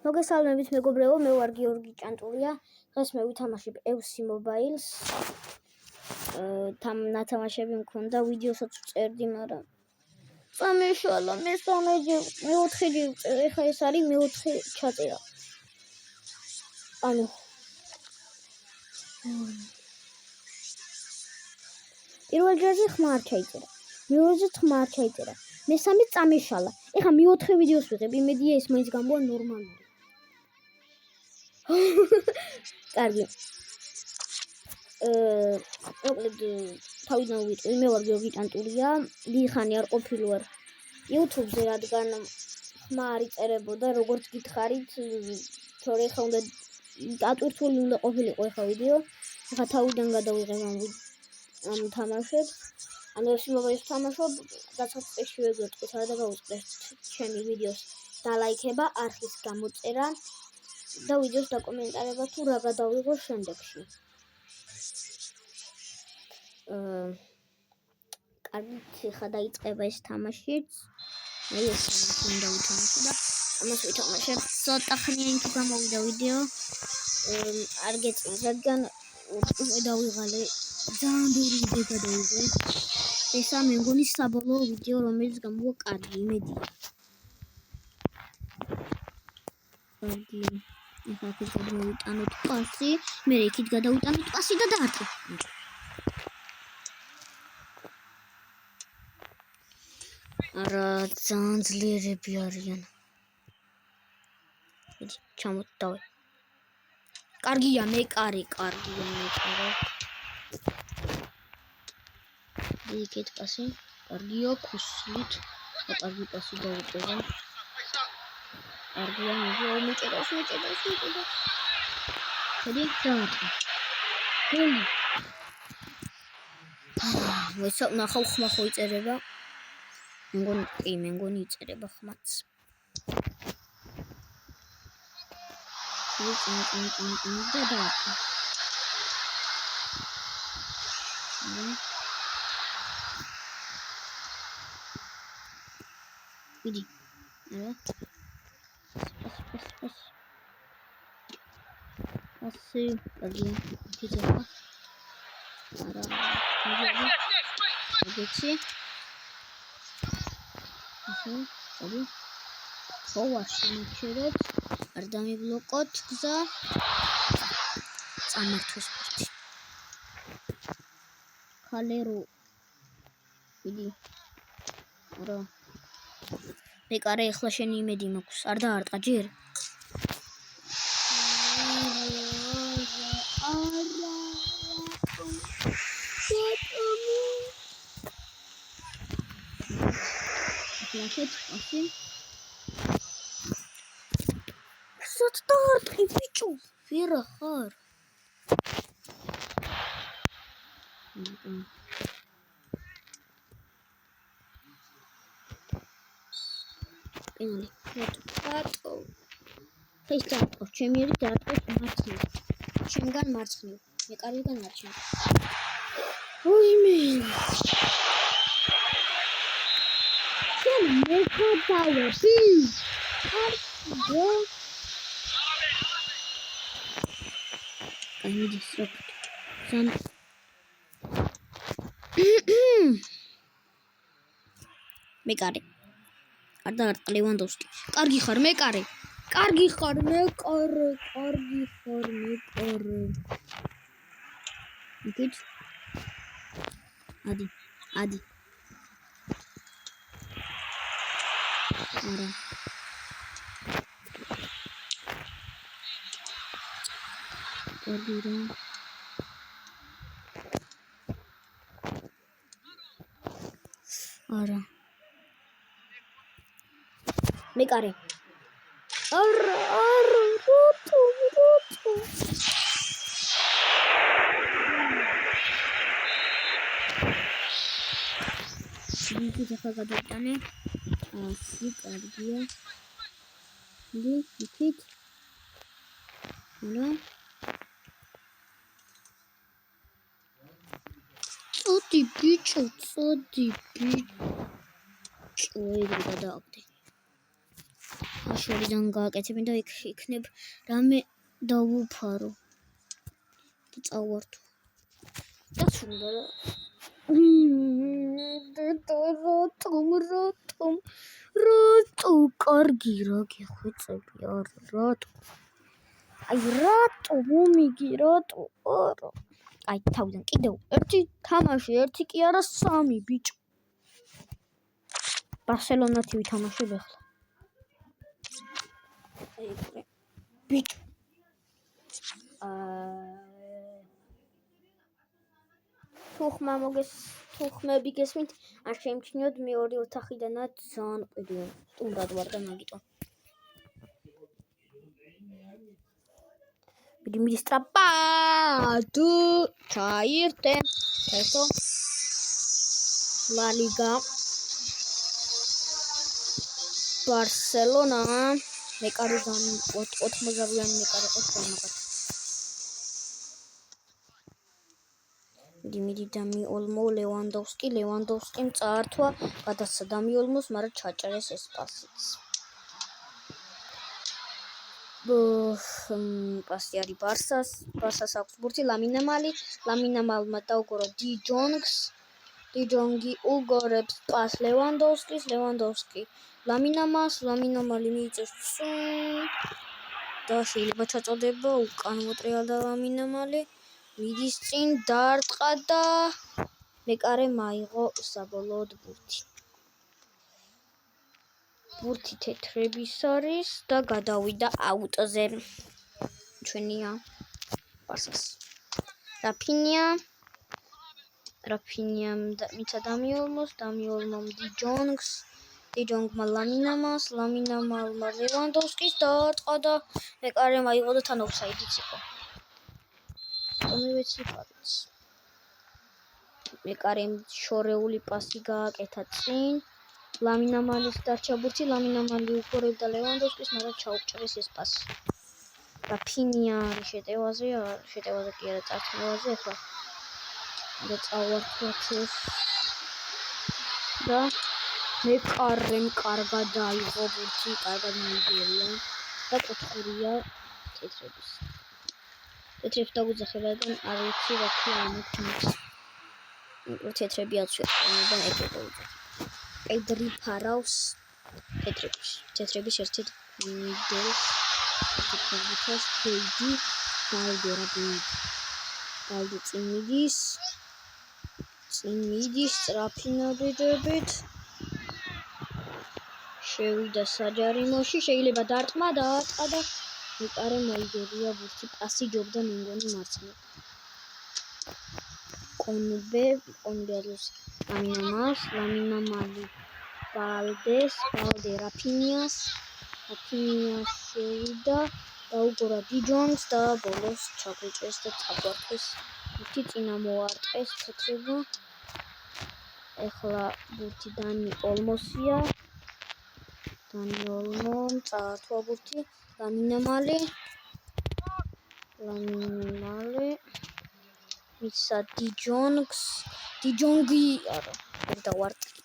მოგესალმებით მეგობრებო, მე ვარ გიორგი ჭანტურია. დღეს მე ვითამაშებ FC Mobile-ს. ნათამაშები მქონდა, ვიდეოსაც ვწერდი, მაგრამ წამეშალა მეოთხე ეხა ეს არის მეოთხე ჩაწერა. ანუ პირველ ჯერზე ხმა არ ჩაიწერა. მეორეზე ხმა არ ჩაიწერა. მესამე წამეშალა. ეხა მეოთხე ვიდეოს ვიღებ, იმედია ეს მაინც გამოვა ნორმალური. კარგი. მოკლედ თავიდან ვიტყვი, მე ვარ გიორგი ჭანტურია. დიდი ხანი არ ყოფილვარ YouTube-ზე, რადგან ხმა არ იწერებოდა, როგორც გითხარით, თორე ხა უნდა დატვირთული უნდა ყოფილიყო ეხა ვიდეო. ეხა თავიდან გადავიღებ ამ თამაშებს. ანუ FC Mobile-ს თამაშობ, დასაწყისში ვეგეტყვით, რა და გაუწყდეთ ჩემი ვიდეოს დალაიქება, არხის გამოწერა და ვიდეოს დაკომენტარება თუ რა გადავიღო შემდეგში. კარგით, ხა დაიწყება ეს თამაშიც. მე ეს უნდა ვითამაშო და ამას ვითამაშებ. ცოტა ხნიანი თუ გამოვიდა ვიდეო. არ გეწინს, რადგან დავიღალე ძალიან ბევრი ვიდეო გადავიღე. ესა მე მგონი საბოლოო ვიდეო, რომელიც გამოვა კარგი, იმედია. კარგი. ეხლა აქეთ გადავიტანოთ პასი, მე იქით გადავიტანოთ პასი და დაარტყე. არა, ძალიან ძლიერები არიან. ჩამოტავე. კარგია, მეკარე, კარგია, მეკარე. იქით პასი, კარგია, ქუსლით, კარგი პასი დაუწერა. კარგია, მეჭედავს. შედი, დაარტყე. გოლი. ვეცა ნახავ ხმა ხო იწერება. მე მგონი იწერება ხმაც. და დაარტყე. ვიდი. არა. ასე, კარგია. იქიძება. არა. მოგეცი. ასე, კარგი. ხო, არ შემოჩერეთ. არ დამიბლოკოთ გზა. წამართოს პორტი. ქალერო. ვიდი. არა. მეკარე, ეხლა შენი იმედი მაქვს. არ დაარტყა ჯერ. Лахет, асы. Что ты пичу? Вера хар. Пенали. Вот. Ато. Христианко, ჩემი დაარტყეს მარცხნივ. ჩემგან მარცხნივ. მეკარიდან მარცხნივ. ოიმე. მეკადავე. კარგია. აიდი სოფტ. სამ. მეკარე. არ დაარტყ ლევანდოვსკი. კარგი ხარ, მეკარე. კარგი ხარ, მეკარე. იქით. ადი. არა. კარგი რა. არა. მეკარე. არა, როტო. იქით ახლა გადავიტანე. ასე კარგია. იქით. რა? წოდი ბიჭო. ეგრე გადააგდე. შორიდან გააკეთებინ და იქნებ რამე დავუფარო და წავართო და სულ რა რატო კარგი რა გეხვეწები არა რატო აი რატო მომიგი რატო არა აი თავიდან კიდევ ერთი თამაში ერთი კი არა სამი ბიჭო ბარსელონათი ვითამაშებ ახლა აი ბიჭო თუხმები გესმით არ შემჩნიოთ მეორე ოთახიდანაც ძალიან ყიდიან სტუმრად ვარ და მაგიტომ მიდი სტრაპად ჩაირთე ესო ლა ლიგა ბარსელონა მეკარიდან 80-იანი მეკარე ყოთა მაგათ მიდი დამიოლმო ლევანდოვსკიმ წაართვა გადასცა დამიოლმოს მაგრამ ჩაჭერეს ეს პასიც პასი არის ბარსას აქვს ბურთი ლამინამალმა დაუგორა დი ჯონგი უგორებს პას ლევანდოვსკი ლამინამალი მიიწევს და შეიძლება ჩაწოდება უკან მოტრიალდა ლამინამალი მიდის წინ დაარტყა და მეკარე მაიღო საბოლოოდ ბურთი თეთრების არის და გადავიდა აუტოზე ჩვენია ბარსას რაფინიამ მიცა დამიოლმომ დი ჯონგმა ლამინამალმა ლევანდოვსკის დაარტყა და მეკარე მაიღო და თან ოფსაიდიც იყო მომივეცი მეკარემ შორეული პასი გააკეთა წინ ლამინამალის დარჩა ბურთი ლამინამალი უგორებდა ლევანდოვსკის მაგრამ ჩაუჭრეს ეს პასი რაფინია არის შეტევაზე კი არა წარსულზე ახლა და წავართვათ ეს და მეკარემ კარგად დაიღო ბურთი კარგად მიიგერია და კუთხურია თეთრებს დაგუძახება და არ ვიცი რა ქვია თეთრები აცვეყნებიდან ეკეთებოდა პედრი ფარავს თეთრების ერთ-ერთ მიდელს თეთრების ბეიჯი ბალდი წინ მიდის სწრაფი ნაბეჯებით შევიდა საჯარიმოში შეიძლება დაარტყმა და მეკარე მოიგერია ბურთი პასი ჯობდა მე მგონი მარცხნივ კონდე ლამინამალი ბალდე რაფინიას შევიდა დაუგორა დი ჯონგს და ბოლოს ჩაგვიჭრეს და წაგვართეს ბურთი წინა მოარტყეს თეთრებმა ეხლა ბურთი დამიოლმოსია დამიოლმომ წაართვა ბურთი ლამინამალი მიცა დი ჯონგი არა ვერ დავარტყი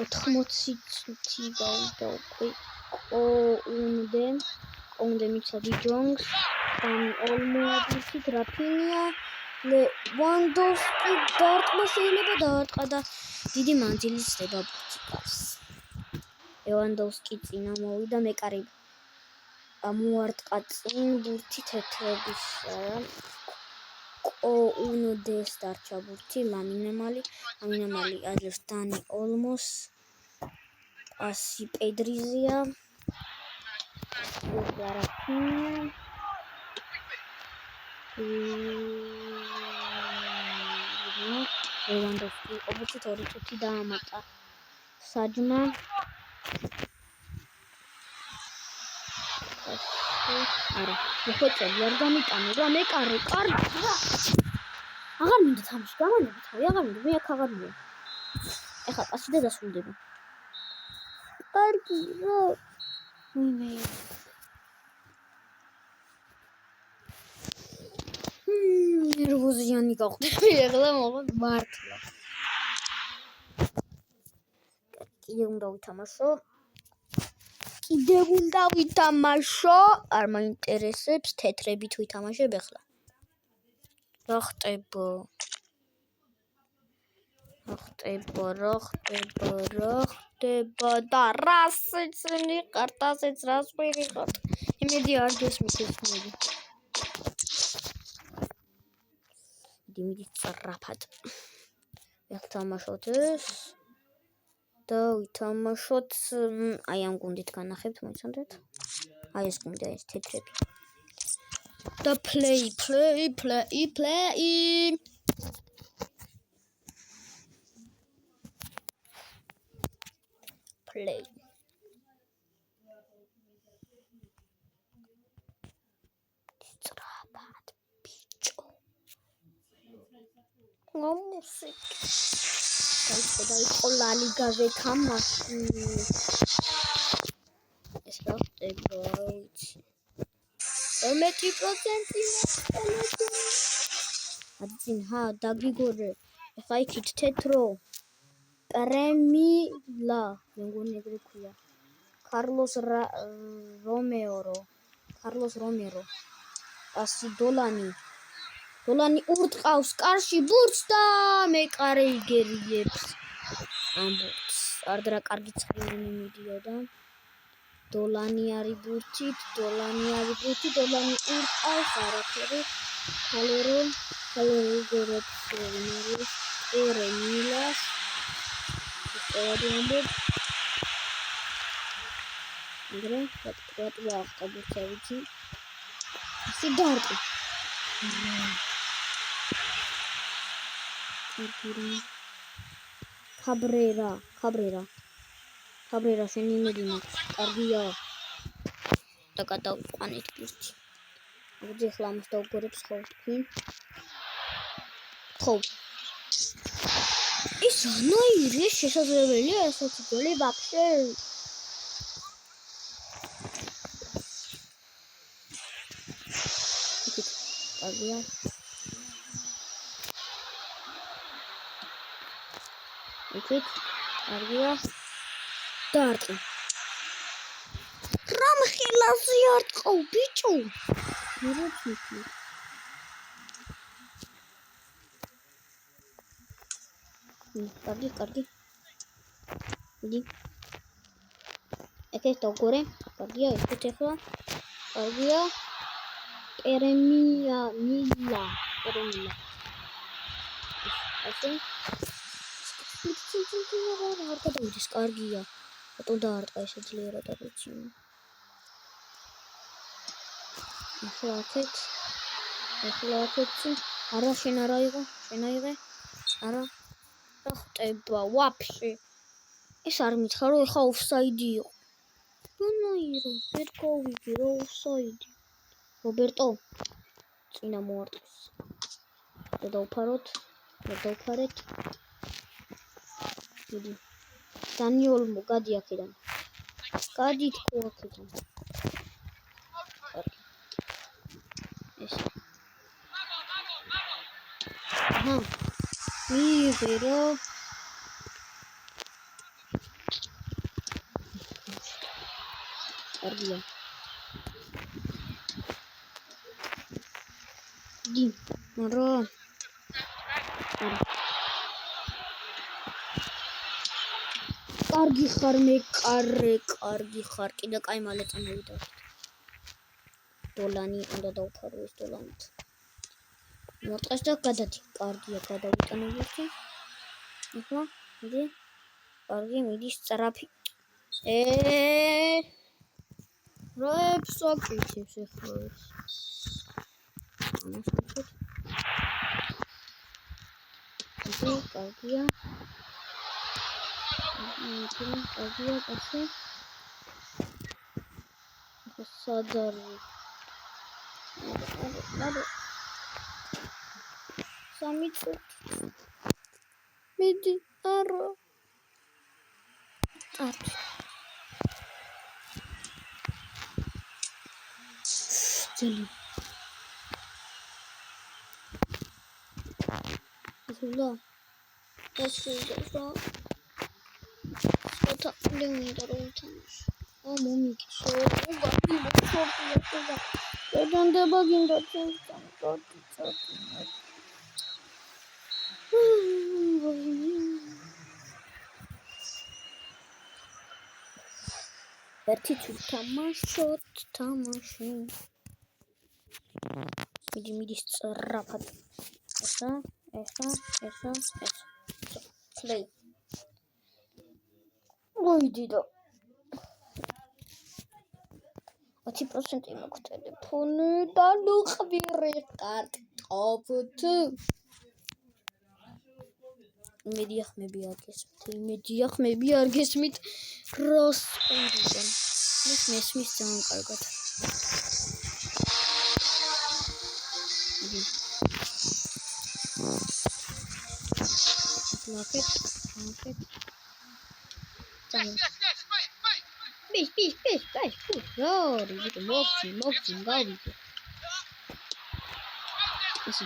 80 წუთი გავიდა უკვე კონდე მიცა დი ჯონგს დამიოლმოა ბურთი რაფინია ლევანდოვსკი დაარტყმა შეიძლება დაარტყა და დიდი მანძილი სცდება ბურთი გავს ლევანდოვსკი წინა მოვიდა მეკარე მოარტყა წინ ბურთი თეთრების კონდეს დარჩა ბურთი ლამინამალი აძლევს დანი ოლმოს პასი პედრიზია ლევანდოვსკი ობუთი 2 წუთი დაამატა საჯმა არა მოხეწები არ გამიტანე რა მეკარე კარგი რა აღარ მინდა თამაში გამანები თავი აღარ მინდა მე აქ აღარ მივე ეხლა პასი და დასრულდება კარგი რა მე ნერვოზიანი გახვდები ეხლა მოხდა მართლა კიდე უნდა ვითამაშო კიდევ უნდა ვითამაშო. არ მაინტერესებს თეთრებით ვითამაშებ ახლა. რა ხდება? და რასიც მიყართ, ასეც რას ვიღოთ. იმედი არ გესმის ეს მოდი. დიმიტი წრაფად. ვეთამაშოთ ეს. და ვითამაშოთ აი ამ გუნდით განახებთ, მოიცადეთ. აი ეს გუნდი ეს თეთრები. და play. Strabad bicho. Musik. და ლიგაზე თამაში. ეს რა ხდება? ვიცი. 12% აძინჰა დაგიგორე. ეხა იქით თეთრო. პრემილა, მეგონი ეგრე ქვია. კარლოს რომერო. ასი დოლანი ურტყავს კარში ბურთს და მეყარე იგერიებს. ამბობს. არდრა კარგი ცხენი მიდიოდა. დოლანი არის ბურთით, დოლანი ურტყავს არაფერი. ქალერონ გორებს რომერო. ერემილას ამბობს. იგრე პატრიოტი ავტობუსი ვიცი. სიდარტი. კაბრერა შენი იმედი მაქვს. კარგია. და გადავყვანით ბურთი. მოდი ახლა ამას დავუგორებს ხო თქვენ. ხო. ის ნაირი შესაძლებელია ესეთი გოლი ვაფშე. კარგია. იქით კარგია. დარტყი. რამ ხილაზე არ ტყავ ბიჭო? მერეცი. კარგი. იდი. ეკეს დავგორე. კარგია, ისეთ ახლა. კარგია. ერემილა. ასე. არ გადავიდეს, კარგია. ბატონ დაარტყა ესე ძლიერად არ ვიცი. ახლა აქეთ. არა შენ არა იყო, შენ აიღე. არა. რა ხდება ვაფშე? ეს არ მითხრა რომ ეხა ოფსაიდი იყო. ნაირო, ვერ გავიგე რა ოფსაიდი. რობერტო წინა მოარტყეს. და დავფარეთ. მიდი. დანიოლმო გადი აქედან. გადი თქო აქედან. ეს. აჰა. მიღერო. კარგია. დი. მარა. კარგი ხარ მეყარე, კიდე კაი მალე წამოვიდა. დოლანი უნდა დავფარო ეს დოლანით. მოტყეს და გადადი. კარგია, გადავიტანებოდი. ახლა, მიდი. კარგი, მიდის სწრაფი. რებს აკეთებს ახლა ეს. ამასაკეთ. კარგია. კარგია, კაცი. სადარი. ნადო. სამიწე. მიდი, არა. ატი. ძელი. ისულა. ეს ისულა. Leonida Roltans. მომიქცო, უგარი მოხორტია. დედანდება გინდა ჩემთან, წოდი. ერთი თუ თამაში. მიდი სწრაფად. ესა. Play. მოიდიდო. 20% მაქვს ტელეფონი და ნუყვირი კარტოფთ. იმედია ხმები არ გესმით როს ყიდიდან. მესმის ძალიან კარგად. ლაკეთ. Bis, Jori, bitte, moksim, გავიდე. Ისი.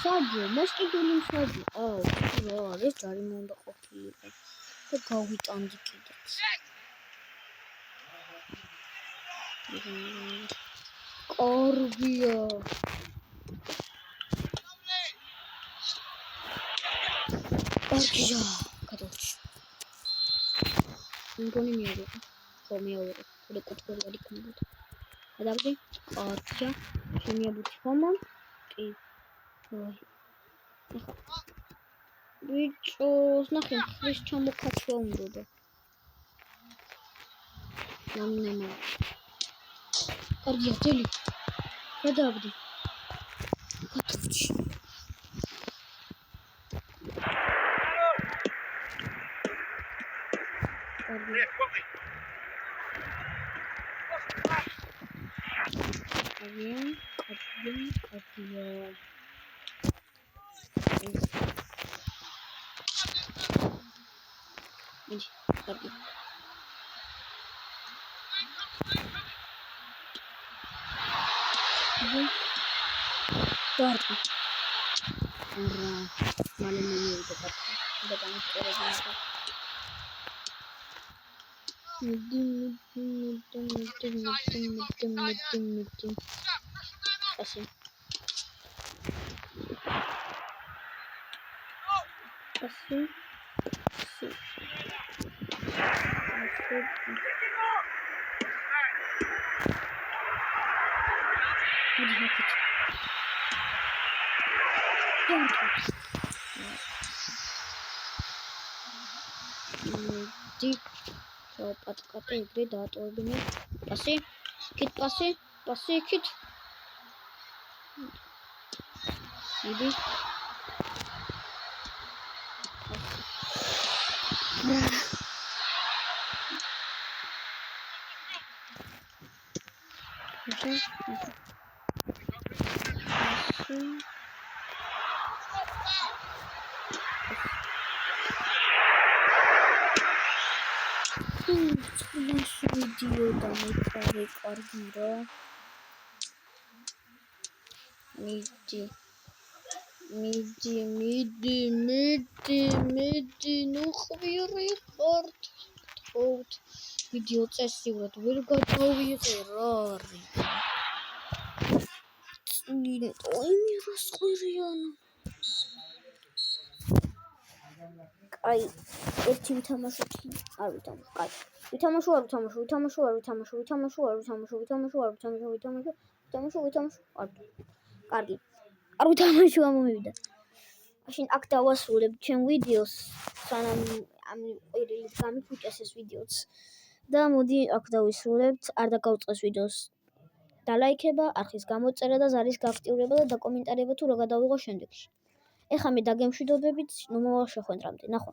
საჯო, მოსკიდული საჯო. ეს ჯარი მომდა ყოფილიყო. და გავიტანდი კიდეც. კარგია. კარგია. გადავჭი. მგონი მიიღო. ხო, მიიღო. რეკორდული არ იქნებოდა. გადავჭი. კარგია. შემიაბუჩი ხომა. კი. ბიჭოს, ნახე, ხრის ჩამოქაცვა უნდოდა. ნამინამა. კარგია, ძელი. გადავდი. გადავჭი. კარგია. Иди, карги. Карги. Ура. Маленький мир это карги. Да там скоро будет. Иди. Спасибо. Պատկատը իգրի դատորբինի պասի, կիտ պասի, կիտ իդի ვიდეო დამეყარე კარგი რა მიდი ნუ ხვირი ხართ თხოვთ ვიდეო წესიურად ვერ გადავიღე რა არის წინტოიმი რას ყვირიანო აი ერთი ვითამაშოთ არ ვითამაშო კაი ვითამაშო კარგი არ ვითამაშო ამომივიდა მაშინ აქ დავასრულებ ჩემ ვიდეოს სანამ ამ ყვირილით გამიფუჭეს ეს ვიდეოც და მოდი აქ დავისრულებთ არ დაგავწყეს ვიდეოს დალაიქება არხის გამოწერა და ზარის გააქტიურება და დაკომენტარება თუ რა გადავიღო შემდეგში ეხლა მე დაგემშვიდობებით ნუ მოვალ შეხვედრამდე ნახვამდის